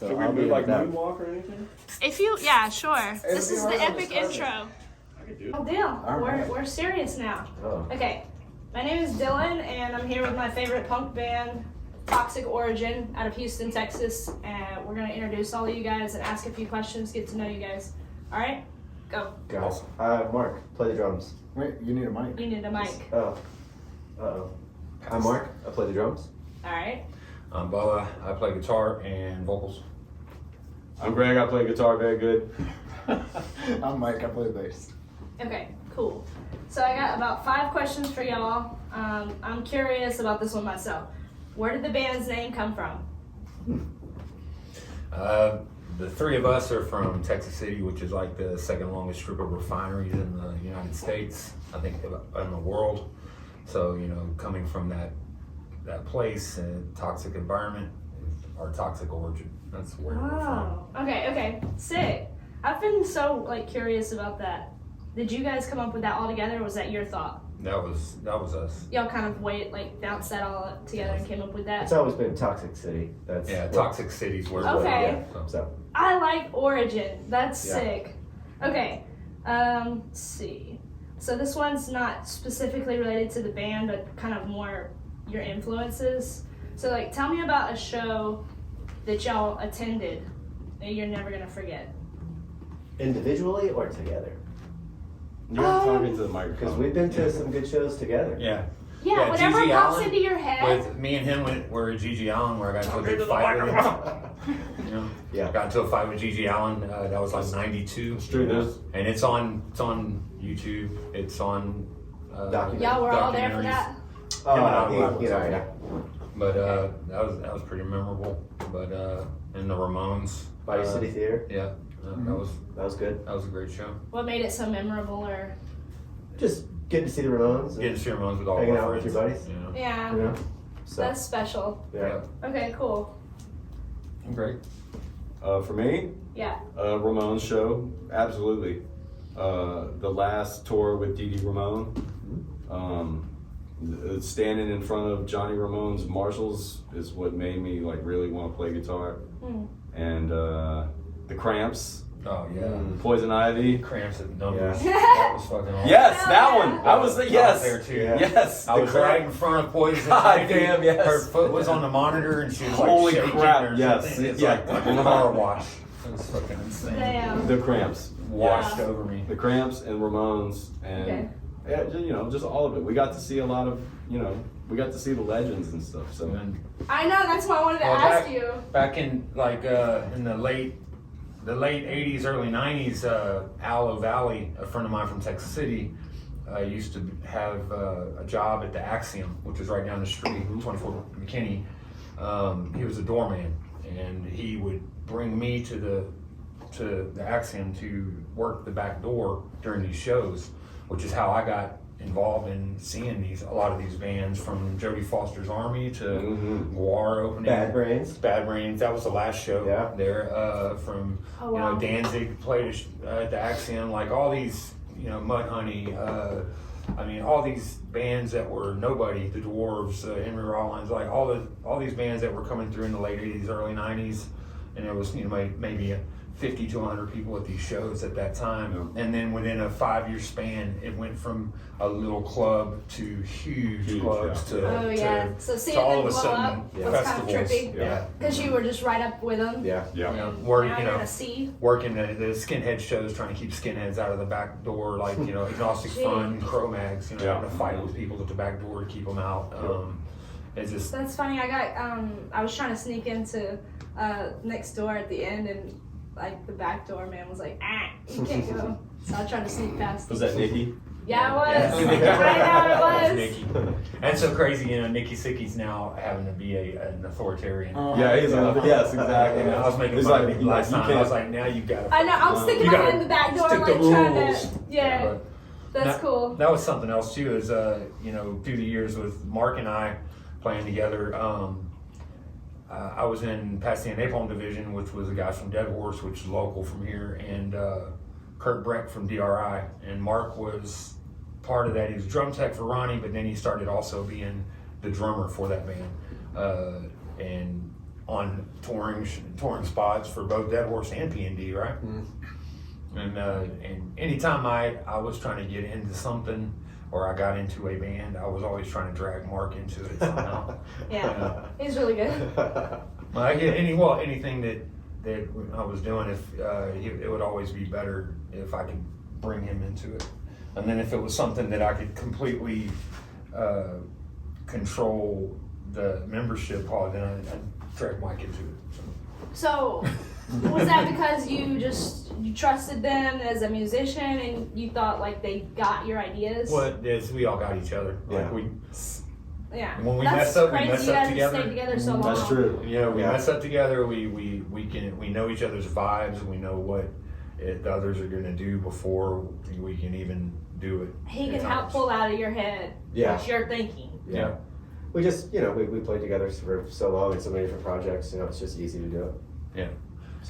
So Should we move like moonwalk or anything? If you, yeah, sure. This is the epic intro. I could do it. Oh, deal. right. We're serious now. Oh. Okay, my name is Dylan, and I'm here with my favorite punk band, Toxic Origin, out of Houston, Texas. And we're gonna introduce all of you guys and ask a few questions, get to know you guys. All right, go. Guys. Mark, play the drums. Wait, you need a mic. You need a mic. Oh. Uh-oh. I'm Mark, I play the drums. All right. I'm Bubba. I play guitar and vocals. I'm Greg. I play guitar very good. I'm Mike, I play bass. Okay, cool. So I got about 5 questions for y'all. I'm curious about this one myself. Where did the band's name come from? The three of us are from Texas City, which is like the second longest strip of refineries in the United States, I think, in the world. So, coming from that place and toxic environment, our toxic origin. That's where we're from. Okay, sick. I've been so curious about that. Did you guys come up with that all together, or was that your thought? That was us. Y'all kind of bounced that all together and came up with that? It's always been Toxic City. That's Toxic City's where Okay. we're So. I like Origin. That's Yeah. sick. Okay, let's see. So this one's not specifically related to the band, but kind of more your influences. So tell me about a show that y'all attended that you're never gonna forget. Individually or together? You're talking to the microphone. Because we've been to some good shows together. Yeah. Yeah, whatever Gigi pops Allen into your head. With me and him were at Gigi Allen, where I got into a big fight with him. Yeah. Got into a fight with Gigi Allen. That was like '92. It's true, this. And it's on YouTube. It's on Documentary. Y'all were all there for documentaries. that? Yeah. But that was pretty memorable. But and the Ramones. Body City Theater. Yeah, That was good. that was a great show. What made it so memorable, or? Just getting to see the Ramones. Getting to see Ramones with all Hanging our out with friends. your buddies. Yeah, You know? So, that's special. yeah. Okay, cool. Great. For me, Yeah. Ramones show, absolutely. The last tour with Dee Dee Ramone, standing in front of Johnny Ramone's Marshalls is what made me really want to play guitar. And the Cramps, Oh yeah. Poison Ivy. Cramps at numbers. Yeah. That was fucking awesome. Yes, that yeah. one. I was yes. there too. Yeah. Yes, I the was Cramp- right in front of Poison. God Ivy. damn, yes. Her foot was on the monitor and she was Holy shaking crap, or yes. something. It's Yeah. like a car wash. It was fucking insane. Damn. The Cramps. Washed Yeah. over me. The Cramps and Ramones and Okay. yeah, just all of it. We got to see a lot of, we got to see the legends and stuff. So And I know, that's why I wanted to Well, ask you. back in in the late 80s, early 90s, Aloe Valley, a friend of mine from Texas City, used to have a job at the Axiom, which is right down the street, 24 McKinney. He was a doorman, and he would bring me to the Axiom to work the back door during these shows, which is how I got involved in seeing a lot of these bands, from Jodie Foster's Army to Guar opening. Bad Brains. Bad Brains. That was the last show Yeah. there. From Oh, wow. Danzig played at the Axiom. All these, Mudhoney. All these bands that were nobody. The Dwarves, Henry Rollins. All these bands that were coming through in the late 80s, early 90s, and there was maybe 50 to 100 people at these shows at that time. And then within a 5-year span, it went from a little club to huge clubs Oh, yeah. So seeing to all them of a blow sudden up was kind of festivals. trippy. Yeah. Because you were just right up with them. Yeah. yeah. And Work, now you're gonna see. working the skinhead shows, trying to keep skinheads out of the back door, Agnostic Gee. Fun, Cro-Mags, Yeah. having to fight with people at the back door to keep them out. It's just, That's funny. I was trying to sneak into next door at the end, and the back door man was like, you can't go. So I tried to sneak past. Was that Nikki? Yeah, it was. Yeah. I know it was. Nikki. And so crazy, Nikki Sicky's now having to be an authoritarian. Yeah, he's yes, exactly. I was making It's fun like, of him last you time. I can't- was like, now you gotta. I know. I was sticking You my gotta head in the back door, stick to trying rules. to. Yeah, but that's that- cool. That was something else too. Is through the years with Mark and I playing together, I was in Pasadena Napalm Division, which was a guy from Dead Horse, which is local from here, and Kurt Breck from DRI, and Mark was part of that. He was drum tech for Ronnie, but then he started also being the drummer for that band. And on touring spots for both Dead Horse and P&D, right? And anytime I was trying to get into something or I got into a band, I was always trying to drag Mark into it somehow. Yeah, he's really good. Anything that I was doing, it would always be better if I could bring him into it. And then if it was something that I could completely control the membership on, then I'd drag Mike into it. So, was that because you trusted them as a musician and you thought like they got your ideas? Well, we all got each other. Yeah. Yeah. When we That's mess up, crazy. we mess You up guys together. stayed together so long. That's true. Yeah, we Yeah. mess up together. We know each other's vibes. We know what the others are going to do before we can even do it. He at can help times. pull out of your head Yeah. what you're thinking. Yeah. We just, we played together for so long in so many different projects, it's just easy to do it. Yeah.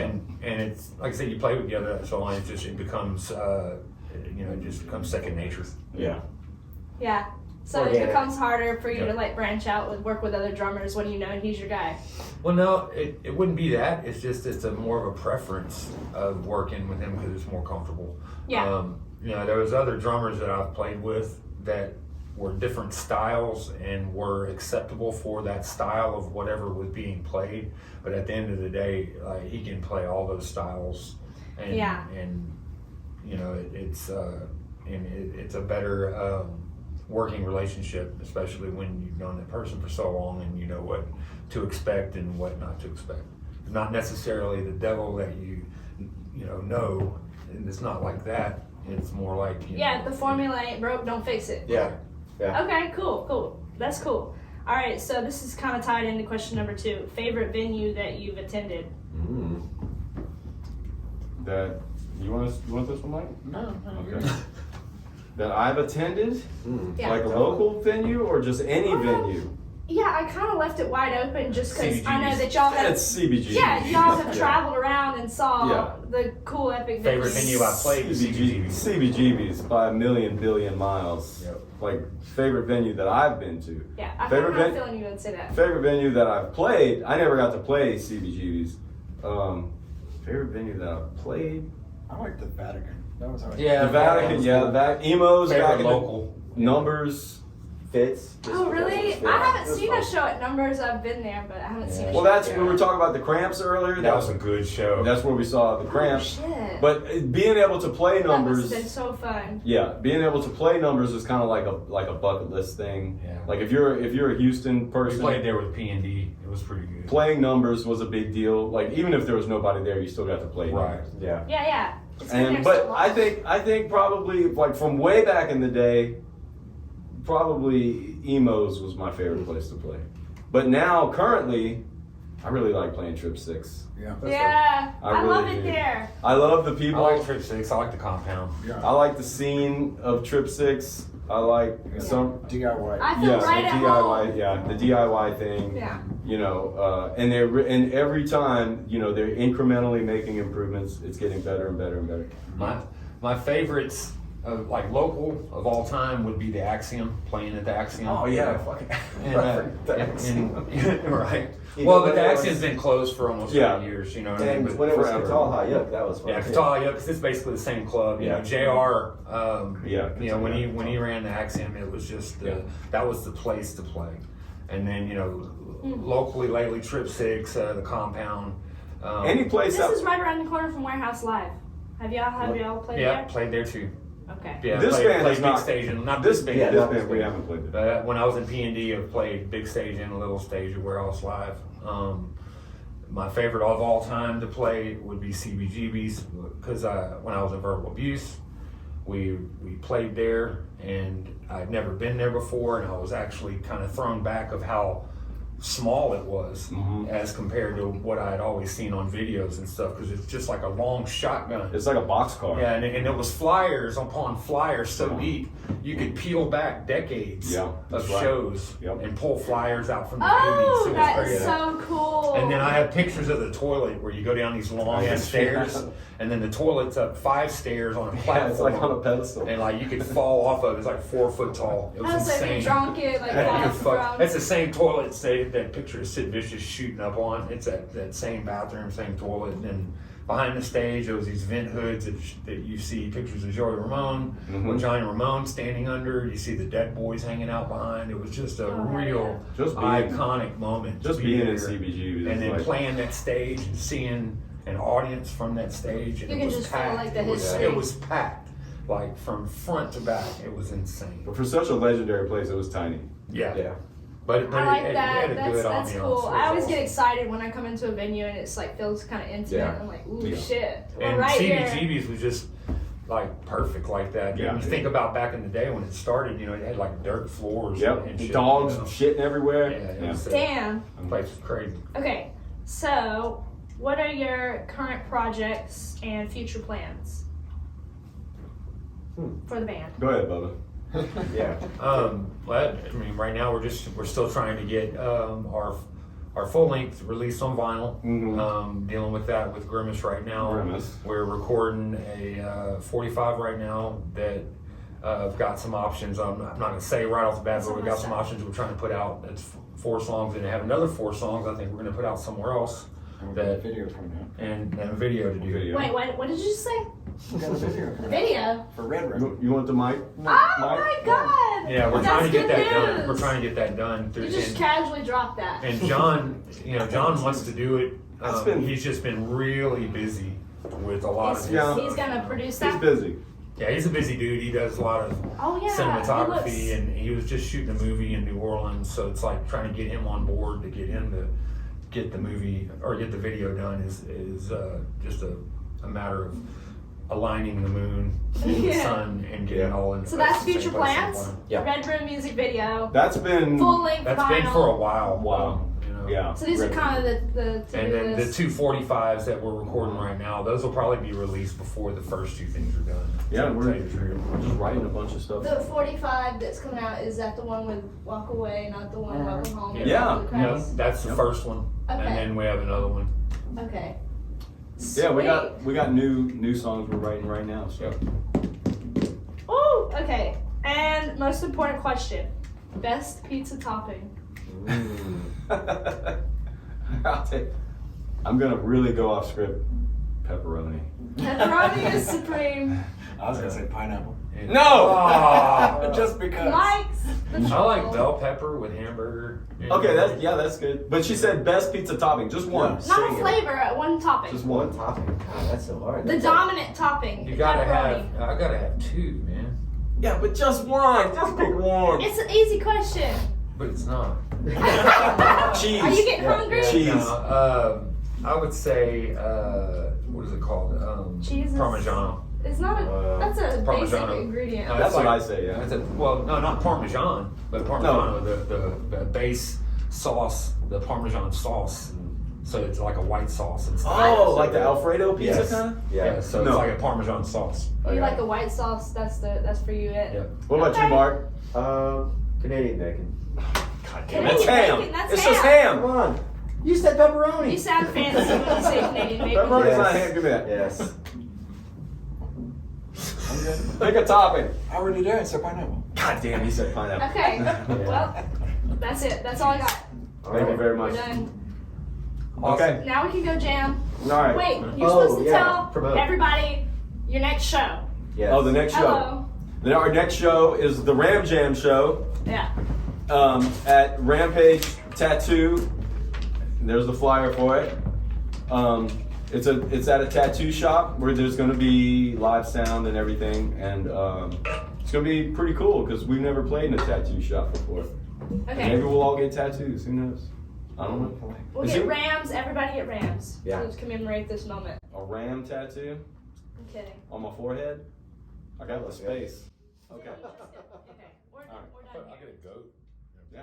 And it's like I said, you play together so long, it becomes it just becomes second nature. Yeah. Yeah. So Organic. it becomes harder for you Yeah. to like branch out work with other drummers when you know he's your guy. Well, no, it wouldn't be that. It's a more of a preference of working with him because it's more comfortable. Yeah. There was other drummers that I've played with that were different styles and were acceptable for that style of whatever was being played. But at the end of the day, he can play all those styles, and Yeah. it's a better working relationship, especially when you've known that person for so long and you know what to expect and what not to expect. It's not necessarily the devil that you know, and it's not like that. It's more like Yeah, if the formula ain't broke, don't fix it. Yeah. Yeah. Okay, cool. That's cool. All right, so this is kind of tied into question number 2. Favorite venue that you've attended? That you want this one, Mike? No, Okay. That I've attended, Yeah. like a local venue or just any venue. Yeah, I kind of left it wide open just because I know CBGBs. that y'all have. It's CBG. Yeah, y'all have Yeah. traveled around and saw Yeah. the cool epic Favorite venues. venue I played was CBGBs. CBGB's by a million billion miles. Yep. Like favorite venue that I've been to. Yeah, I Favorite had a ven- feeling you would say that. Favorite venue that I've played. I never got to play CBGB's. Favorite venue that I've played. I like the Vatican. That was always Yeah, The Vatican. Yeah, the emos. Favorite back in the- local. Numbers. Fits. just Oh, because really? it's- I yeah, haven't it was seen fun. a show at Numbers. I've been there, but I haven't seen a Well, show. that's we were talking about the Cramps earlier. That was a good show. That's where we saw the Oh, Cramps. shit. But being able to play that must numbers. have been so fun. Yeah, being able to play numbers is kind of like a bucket list thing. Yeah. Like if you're a Houston We person, played there with P&D. It was pretty good. playing numbers was a big deal. Like even if there was nobody there, you still got to play Right. numbers. Yeah. Yeah. It's been there And so but long. I think probably like from way back in the day, probably emos was my favorite place to play. But now currently, I really like playing Trip 6. Yeah. Yeah, I I, really love it do. there. I love the I people. like Trip 6. I like the compound. Yeah. I like the scene of Trip 6. I like Yeah. some. DIY. I feel Yeah, right the at DIY, home. yeah, the DIY thing. Yeah. And every time, they're incrementally making improvements. It's getting better and better and better. My favorites of like local of all time would be the Axiom, playing at the Axiom. fucking. Right. You Well, know but the what it Axiom's was? been closed for almost 30 years, you know what I mean? And But when it was forever. Qatar High Yuck, that was fun. yeah, too. Qatar, yeah, because it's basically the same club. You know, JR. Yeah, When he ran the Axiom, it was just that was the place to play. And then locally lately, Trip 6, the compound. Any place This out. is right around the corner from Warehouse Live. Have y'all played Yeah, there? played there too. Okay. Yeah, This played, band played is big not- stage and not This big band, stage. Yeah, this band, we haven't played it. But when I was in P&D, I played big stage and a little stage at Warehouse Live. My favorite of all time to play would be CBGB's because when I was in Verbal Abuse, we played there and I'd never been there before, and I was actually kind of thrown back of how small it was as compared to what I had always seen on videos and stuff, because it's just like a long shotgun. It's like a boxcar. Yeah, and it was flyers upon flyers so deep you could peel back decades Yeah, of that's right. shows Yep. and pull flyers out from the 80s. Oh, It was that crazy. is so cool. And then I have pictures of the toilet where you go down these long ass stairs, and then the toilet's up 5 stairs on a Yeah, platform. it's like on a pedestal. And like you could fall off of it. It's like 4 foot tall. It was I was like, insane. you drunk it, like, Yeah, fall you off the fuck. ground. That's the same toilet get that picture of Sid Vicious shooting up on. It's that same bathroom, same toilet, and then behind the stage there was these vent hoods that you see pictures of Joey Ramone, with Johnny Ramone standing under. You see the Dead Boys hanging out behind. It was just a real Just being- iconic moment. to Just be being in there. CBG was and then like- playing that stage and seeing an audience from that stage. And You it can was just feel, packed. like, the it was, history. it was packed, like from front to back. It was insane. But for such a legendary place, it was tiny. Yeah, Yeah. but I like it that. had a good That's ambiance. cool. It I was always get awesome. excited when I come into a venue and it's like feels kind of intimate. Yeah. I'm like, ooh, Yeah. shit. We're And right here. CBGB's was just like perfect like that. Yeah. You think about back in the day when it started, it had like dirt floors. Yep. And shit, Dogs you know? shitting everywhere. Yeah, it was, Damn. the place was crazy. Okay, so what are your current projects and future plans for the band? Go ahead, Bubba. Yeah. Well, I mean, right now we're still trying to get our full length released on vinyl. Dealing with that with Grimace right now. Grimace. We're recording a 45 right now that I've got some options. I'm not going to say right off the bat, but we've got some options we're trying to put out. It's 4 songs, and I have another 4 songs I think we're going to put out somewhere else. And we got a video coming out. And a video to do. Video. Wait, what did you say? We got a video coming out. Video? For Red Room. You want the mic? Oh my god! Yeah, we're That's trying to get good that done. news. We're trying to get that done through You just and- casually dropped that. And John, John wants to do it. That's been- He's just been really busy with a lot of He's, his Yeah. he's gonna produce He's that. busy. Yeah, he's a busy dude. He does a lot of Oh yeah, cinematography, he looks, and he was just shooting a movie in New Orleans. So it's like trying to get him on board to get him to get the movie or get the video done is just a matter of aligning the moon and the Yeah. sun and getting it all in. So place that's at the same future place at the plans. same time. Yeah. Red Room music video, That's been. full length That's vinyl. been for a while. Wow. Yeah. So these are kind of the two And then the list. 245s that we're recording right now, those will probably be released before the first 2 things are done. Yeah, To we're tell you the truth. just writing a bunch of stuff. The 45 that's coming out, is that the one with Walk Away, not the one Welcome Home? Yeah. Yeah. The Yeah, Christ? that's the Yep. first one, Okay. and then we have another one. Okay. Yeah, we Sweet. got new songs we're writing right now. So. Yep. Ooh, okay. And most important question: best pizza topping? I'm gonna really go off script. Pepperoni. Pepperoni is supreme. I was gonna say pineapple. No! Oh, Just because. Mike's the I like troll. bell pepper with hamburger. Okay, that's good. But she said best pizza topping, just one. Not a Sing it. flavor, one topping. Just One one. topping. God, that's so hard. The That's dominant topping. You gotta pepperoni. have. I gotta have 2, man. Yeah, but just one. Just pick one. It's an easy question. But it's not. Cheese. Are you getting hungry? Cheese. No, I would say what is it called? Cheese is- Parmigiano. It's not a. That's a basic Parmigiano. ingredient. No, That's it's what like- I say, yeah. It's well, no, not Parmesan, but Parmigiano, the base sauce, the Parmesan sauce. So it's like a white sauce. It's Oh, like the Alfredo pizza Yes. kind of? yeah. So No. it's like a Parmesan sauce. You Okay. like a white sauce? That's for you. It. Yeah. What about Okay. you, Mark? Canadian bacon. God Canadian That's ham. bacon, that's It's just ham. ham. on. You said pepperoni. You sound fancy when you say Canadian bacon. Pepperoni's Yes. not ham. Give me that. Yes. I'm good. Pick a topping. I already did, so pineapple. God damn, he said pineapple. Okay. Well, that's it. That's all I got. Thank you very We're much. done. Okay. Now we can go jam. All right. Wait, you're Oh, supposed to yeah. tell Promote. everybody your next show. Yes. Oh, the next show. Hello. Then our next show is the Ram Jam show Yeah. at Rampage Tattoo. There's the flyer for it. It's at a tattoo shop where there's going to be live sound and everything, and it's going to be pretty cool because we've never played in a tattoo shop before. Okay. Maybe we'll all get tattoos. Who knows? I don't know. We'll Is get it- Rams. Everybody get Rams. Yeah. To commemorate this moment. A ram tattoo I'm kidding. on my forehead. I got the space. Okay. Okay. We're All right. done here. a goat. Yeah.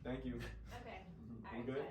Thank you. Okay. All right. good? Good.